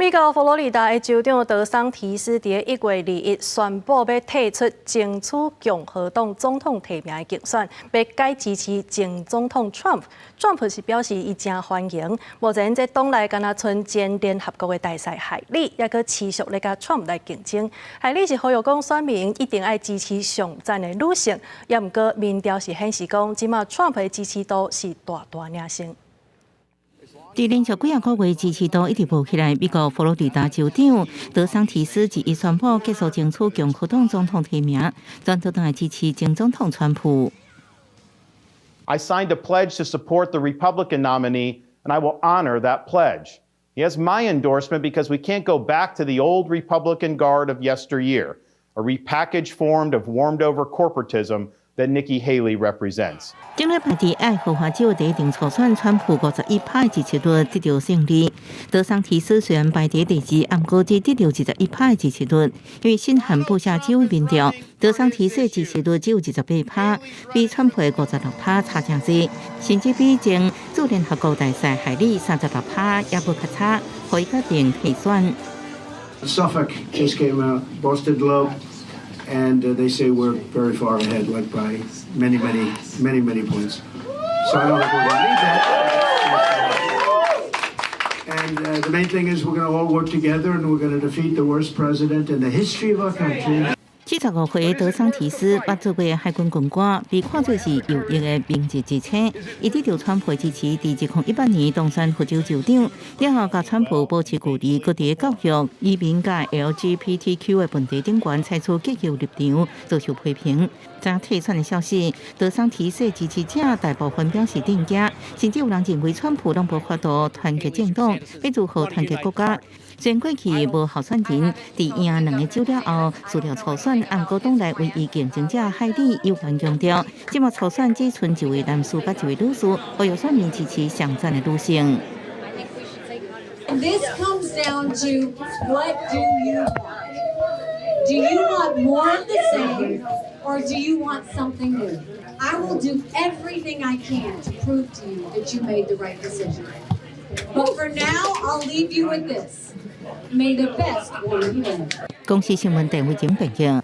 美国佛罗里达的州长德桑提斯伫1月2日宣布要退出争取共和党总统提名的竞选，要改支持前总统 Trump。Trump 是表示伊真欢迎，目前这党内敢若剩前联合国的大使海莉，也搁持续咧甲 Trump 来竞争。海莉是呼吁讲选民一定要支持上赞的女性，也毋过民调是显示讲，即马 Trump 的支持度是大领先。 伫连续几啊个月支持度一直无起来，美国佛罗里达州长德桑提斯自伊宣布结束争取共和党总统提名，全都党支持前总统川普。I signed a pledge to support the Republican nominee, and I will honor that pledge. He has my endorsement because we can't go back to the old Republican guard of yesteryear, a repackaged form of warmed-over corporatism that Nikki Haley represents. 今日排伫爱荷华州第一场初选，川普51%的支持率得到胜利。德桑提斯虽然排伫第2，但估计得到21%的支持率。因为新罕布夏州民调，德桑提斯的支持率只有28%，比川普的56%差真多，甚至比前驻联合国大使海莉36%也无较差，可以决定退选。Suffolk just came out, Boston Globe. And they say we're very far ahead, like by many points. So I don't think we're going to need that. And the main thing is we're going to all work together and we're going to defeat the worst president in the history of our country. 75岁德桑提斯捌做过海军军官，被看作是有益的明智之星。伊得到川普支持，伫2018年当选佛州州长，了后甲川普保持距离，搁伫教育、移民甲 LGBTQ 的问题顶悬采取激进立场，遭受批评。早退选的消息，德桑提斯支持者大部分表示镇惊，甚至有人认为川普拢无法度团结政党，要如何团结国家？ 虽然过去无候选人，伫赢2个州了后，输了初选，按国党内唯一竞争者海莉有关强调，即马初选只剩1位男士甲1位女士，呼吁选民支持上赞的女性。This comes down to what do you want? Do you want more of the same, or do you want something new? I will do everything I can to prove to you that you made the right decision. But for now, I'll leave you with this. May the best one win. 公司新闻台为前报道。